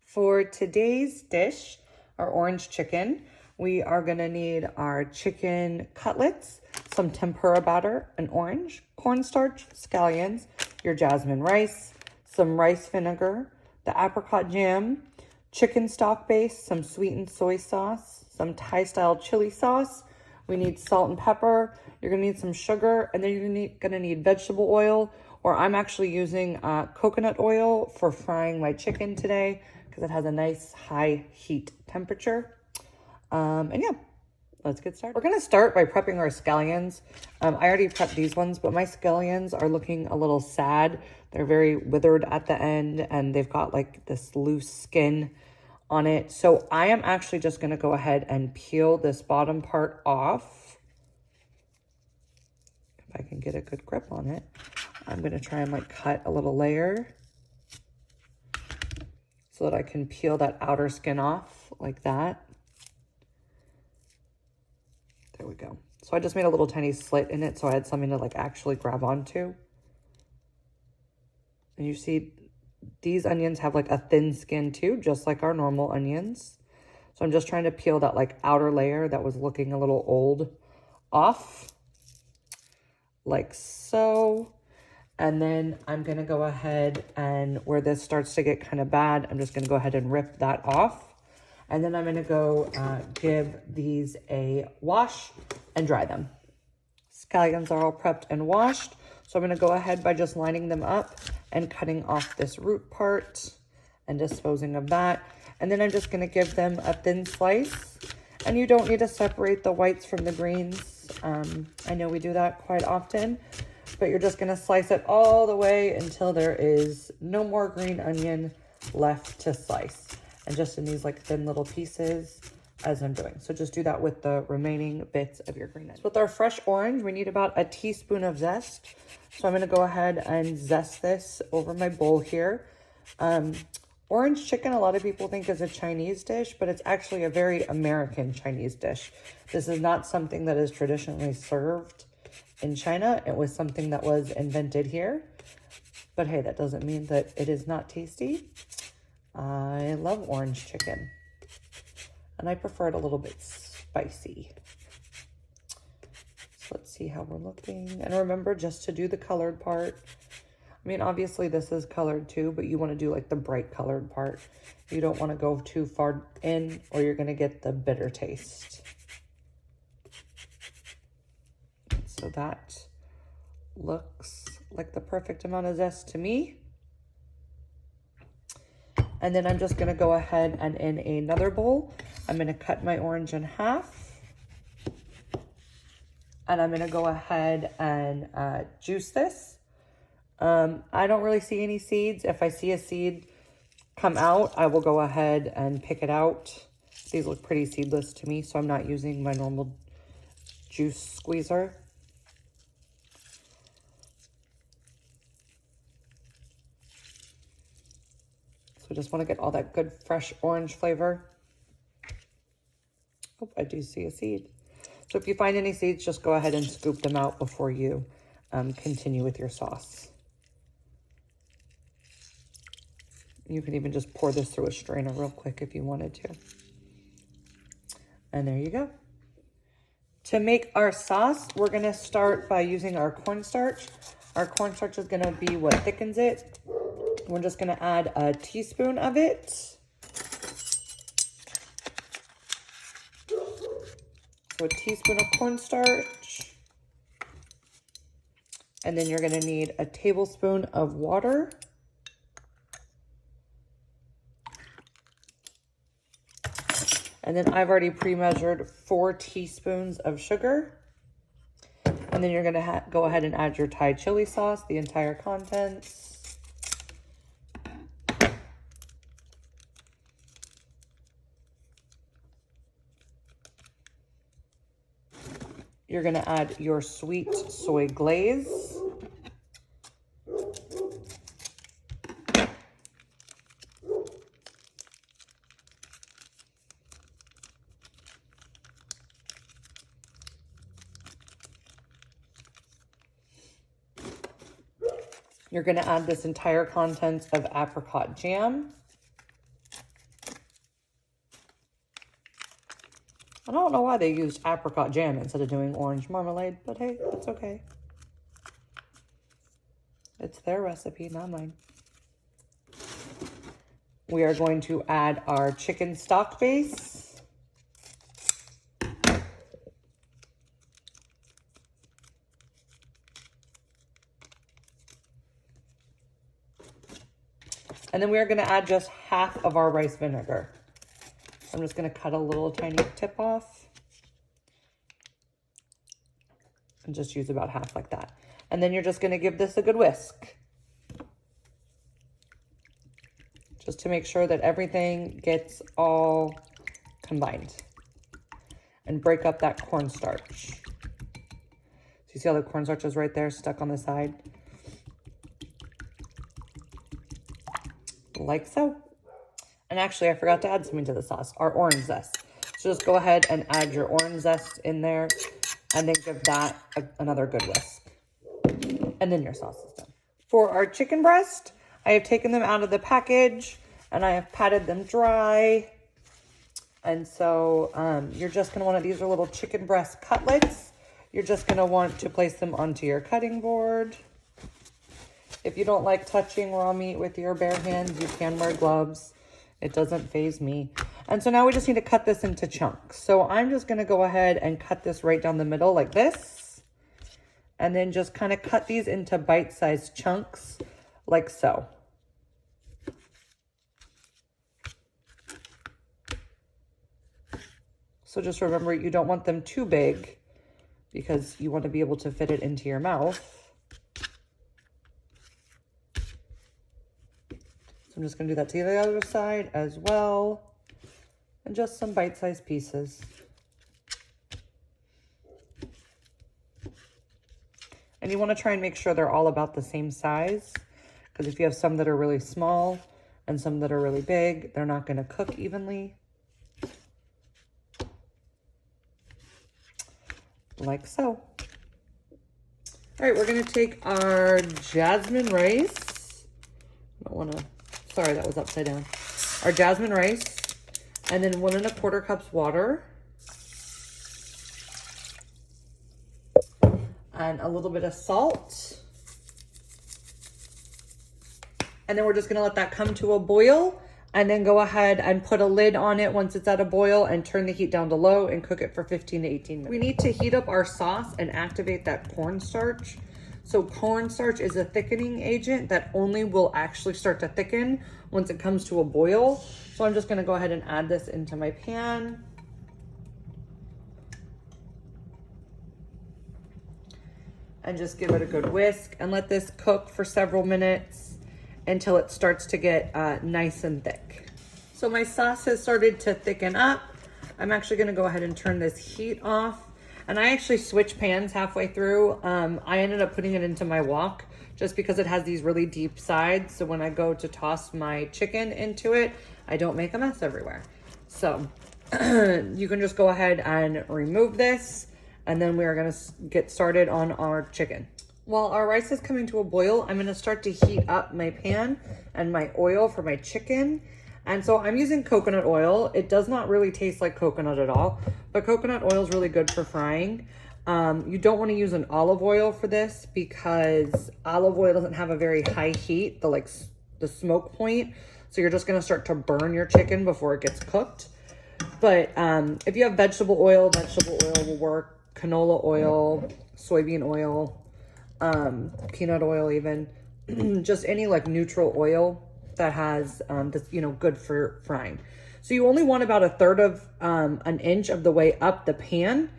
For today's dish, our orange chicken, we are gonna need our chicken cutlets, some tempura batter, an orange, cornstarch, scallions, your jasmine rice, some rice vinegar, the apricot jam, chicken stock base, some sweetened soy sauce, some Thai-style chili sauce. We need salt and pepper. You're gonna need some sugar, and then you're gonna need vegetable oil, or I'm actually using coconut oil for frying my chicken today because it has a nice high heat temperature. And yeah, let's get started. We're gonna start by prepping our scallions. I already prepped these ones, but my scallions are looking a little sad. They're very withered at the end, and they've got like this loose skin on it. So I am actually just gonna go ahead and peel this bottom part off. If I can get a good grip on it. I'm gonna try and like cut a little layer so that I can peel that outer skin off like that. There we go. So I just made a little tiny slit in it so I had something to like actually grab onto. And you see these onions have like a thin skin too, just like our normal onions. So I'm just trying to peel that like outer layer that was looking a little old off, like so. And then I'm gonna go ahead and where this starts to get kind of bad, I'm just gonna go ahead and rip that off. And then I'm gonna go give these a wash and dry them. Scallions are all prepped and washed. So I'm gonna go ahead by just lining them up and cutting off this root part and disposing of that. And then I'm just gonna give them a thin slice. And you don't need to separate the whites from the greens. I know we do that quite often, but you're just gonna slice it all the way until there is no more green onion left to slice. And just in these like thin little pieces as I'm doing. So just do that with the remaining bits of your green onion. So with our fresh orange, we need about a teaspoon of zest. So I'm gonna go ahead and zest this over my bowl here. Orange chicken, a lot of people think is a Chinese dish, but it's actually a very American Chinese dish. This is not something that is traditionally served in China. It was something that was invented here. But hey, that doesn't mean that it is not tasty. I love orange chicken. And I prefer it a little bit spicy. So let's see how we're looking. And remember just to do the colored part. I mean, obviously this is colored too, but you want to do like the bright colored part. You don't want to go too far in or you're going to get the bitter taste. So that looks like the perfect amount of zest to me. And then I'm just gonna go ahead and in another bowl, I'm gonna cut my orange in half. And I'm gonna go ahead and juice this. I don't really see any seeds. If I see a seed come out, I will go ahead and pick it out. These look pretty seedless to me, so I'm not using my normal juice squeezer. So just want to get all that good fresh orange flavor. Oh, I do see a seed. So if you find any seeds, just go ahead and scoop them out before you continue with your sauce. You can even just pour this through a strainer real quick if you wanted to. And there you go. To make our sauce, we're gonna start by using our cornstarch. Our cornstarch is gonna be what thickens it. We're just gonna add a teaspoon of it. So a teaspoon of cornstarch. And then you're gonna need a tablespoon of water. And then I've already pre-measured 4 teaspoons of sugar. And then you're gonna go ahead and add your Thai chili sauce, the entire contents. You're gonna add your sweet soy glaze. You're going to add this entire contents of apricot jam. I don't know why they used apricot jam instead of doing orange marmalade, but hey, that's okay. It's their recipe, not mine. We are going to add our chicken stock base. And then we are going to add just half of our rice vinegar. I'm just going to cut a little tiny tip off. And just use about half like that. And then you're just going to give this a good whisk. Just to make sure that everything gets all combined. And break up that cornstarch. So you see how the cornstarch is right there stuck on the side? Like so. And actually, I forgot to add something to the sauce, our orange zest. So just go ahead and add your orange zest in there and then give that another good whisk. And then your sauce is done. For our chicken breast, I have taken them out of the package and I have patted them dry. And so you're just going to want to, these are little chicken breast cutlets. You're just going to want to place them onto your cutting board. If you don't like touching raw meat with your bare hands, you can wear gloves. It doesn't faze me. And so now we just need to cut this into chunks. So I'm just going to go ahead and cut this right down the middle like this. And then just kind of cut these into bite-sized chunks like so. So just remember, you don't want them too big because you want to be able to fit it into your mouth. I'm just going to do that to the other side as well. And just some bite-sized pieces. And you want to try and make sure they're all about the same size. Because if you have some that are really small and some that are really big, they're not going to cook evenly. Like so. All right, we're going to take our jasmine rice. I don't want to... Sorry, that was upside down. Our jasmine rice, and then 1 1/4 cups water, and a little bit of salt. And then we're just gonna let that come to a boil, and then go ahead and put a lid on it once it's at a boil and turn the heat down to low and cook it for 15 to 18 minutes. We need to heat up our sauce and activate that cornstarch. So cornstarch is a thickening agent that only will actually start to thicken once it comes to a boil. So I'm just going to go ahead and add this into my pan. And just give it a good whisk and let this cook for several minutes until it starts to get nice and thick. So my sauce has started to thicken up. I'm actually going to go ahead and turn this heat off. And I actually switched pans halfway through. I ended up putting it into my wok just because it has these really deep sides. So when I go to toss my chicken into it, I don't make a mess everywhere. So you can just go ahead and remove this. And then we are going to get started on our chicken. While our rice is coming to a boil, I'm going to start to heat up my pan and my oil for my chicken. And so I'm using coconut oil. It does not really taste like coconut at all, but coconut oil is really good for frying. You don't want to use an olive oil for this because olive oil doesn't have a very high heat, the smoke point. So you're just going to start to burn your chicken before it gets cooked. But if you have vegetable oil will work. Canola oil, soybean oil, peanut oil even. Just any like neutral oil that has that's, you know, good for frying. So you only want about 1/3 of an inch of the way up the pan.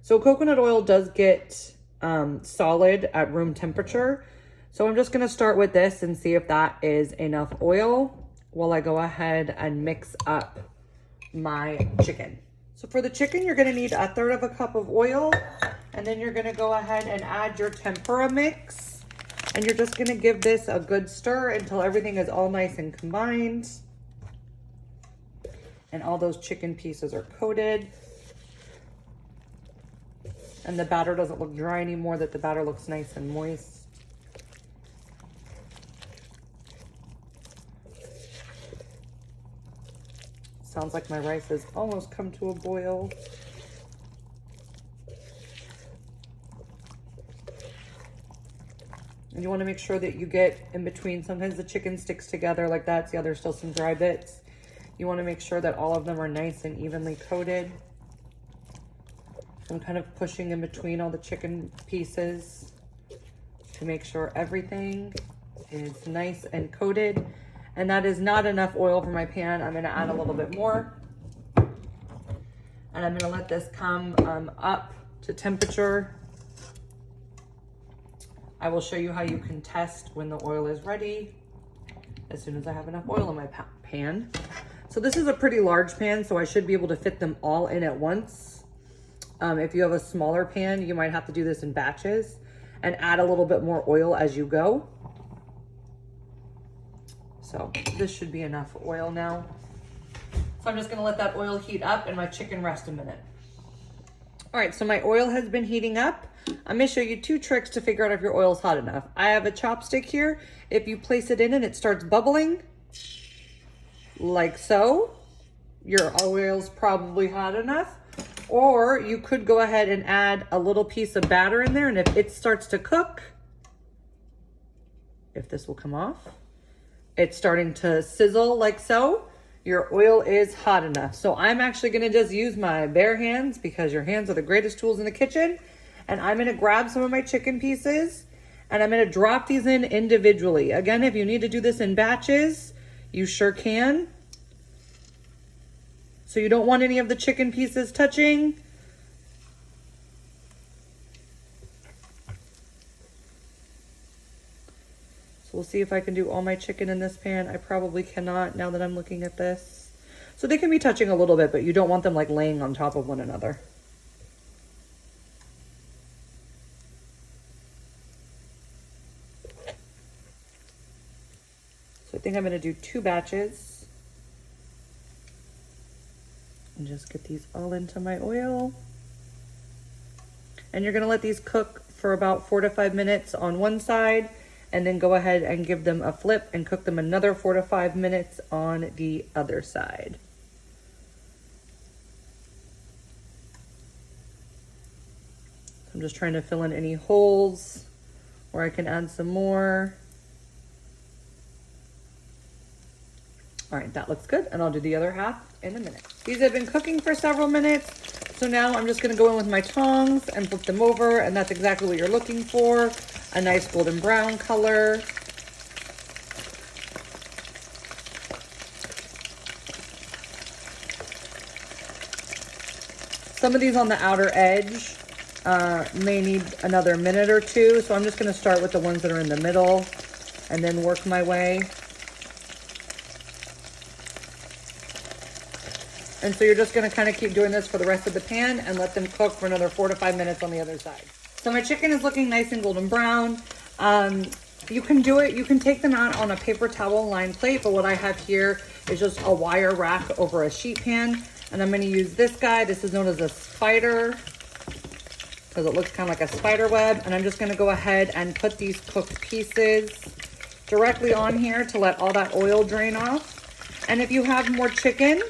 So coconut oil does get solid at room temperature. So I'm just going to start with this and see if that is enough oil while I go ahead and mix up my chicken. So for the chicken, you're going to need 1/3 of a cup of oil, and then you're going to go ahead and add your tempura mix. And you're just going to give this a good stir until everything is all nice and combined. And all those chicken pieces are coated. And the batter doesn't look dry anymore, that the batter looks nice and moist. Sounds like my rice has almost come to a boil. And you want to make sure that you get in between. Sometimes the chicken sticks together like that. See how there's still some dry bits? You want to make sure that all of them are nice and evenly coated. I'm kind of pushing in between all the chicken pieces to make sure everything is nice and coated. And that is not enough oil for my pan. I'm going to add a little bit more. And I'm going to let this come up to temperature. I will show you how you can test when the oil is ready as soon as I have enough oil in my pan. So this is a pretty large pan, so I should be able to fit them all in at once. If you have a smaller pan, you might have to do this in batches and add a little bit more oil as you go. So this should be enough oil now. So I'm just gonna let that oil heat up and my chicken rest a minute. All right, so my oil has been heating up. I'm gonna show you 2 tricks to figure out if your oil is hot enough. I have a chopstick here. If you place it in and it starts bubbling, like so, your oil's probably hot enough. Or you could go ahead and add a little piece of batter in there, and if it starts to cook, if this will come off, it's starting to sizzle like so, your oil is hot enough. So I'm actually gonna just use my bare hands because your hands are the greatest tools in the kitchen. And I'm gonna grab some of my chicken pieces and I'm gonna drop these in individually. Again, if you need to do this in batches, you sure can. So you don't want any of the chicken pieces touching. So we'll see if I can do all my chicken in this pan. I probably cannot now that I'm looking at this. So they can be touching a little bit, but you don't want them like laying on top of one another. So I think I'm gonna do 2 batches. And just get these all into my oil. And you're gonna let these cook for about 4 to 5 minutes on one side, and then go ahead and give them a flip and cook them another 4 to 5 minutes on the other side. So I'm just trying to fill in any holes where I can add some more. All right, that looks good, and I'll do the other half in a minute. These have been cooking for several minutes, so now I'm just gonna go in with my tongs and flip them over, and that's exactly what you're looking for, a nice golden brown color. Some of these on the outer edge may need another minute or 2, so I'm just gonna start with the ones that are in the middle and then work my way. And so you're just gonna kind of keep doing this for the rest of the pan and let them cook for another 4 to 5 minutes on the other side. So my chicken is looking nice and golden brown. You can do it, you can take them out on a paper towel lined plate, but what I have here is just a wire rack over a sheet pan. And I'm gonna use this guy. This is known as a spider because it looks kind of like a spider web. And I'm just gonna go ahead and put these cooked pieces directly on here to let all that oil drain off. And if you have more chicken,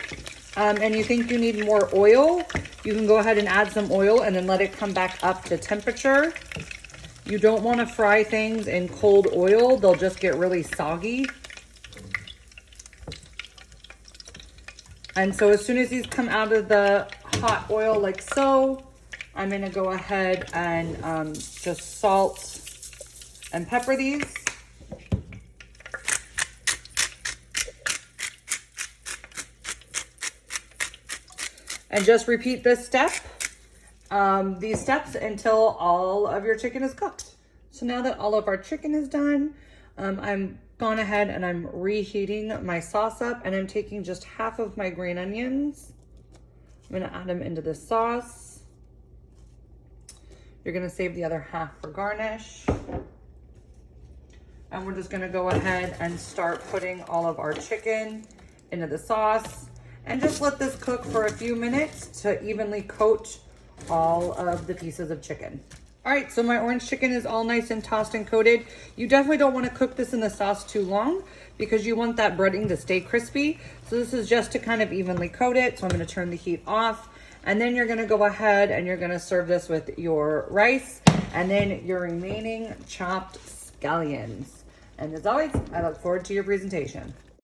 and you think you need more oil, you can go ahead and add some oil and then let it come back up to temperature. You don't want to fry things in cold oil. They'll just get really soggy. And so as soon as these come out of the hot oil like so, I'm going to go ahead and just salt and pepper these. And just repeat this step, these steps until all of your chicken is cooked. So now that all of our chicken is done, I'm gone ahead and I'm reheating my sauce up, and I'm taking just half of my green onions. I'm gonna add them into the sauce. You're gonna save the other half for garnish. And we're just gonna go ahead and start putting all of our chicken into the sauce. And just let this cook for a few minutes to evenly coat all of the pieces of chicken. All right, so my orange chicken is all nice and tossed and coated. You definitely don't want to cook this in the sauce too long because you want that breading to stay crispy. So this is just to kind of evenly coat it. So I'm going to turn the heat off, and then you're going to go ahead and you're going to serve this with your rice and then your remaining chopped scallions. And as always, I look forward to your presentation.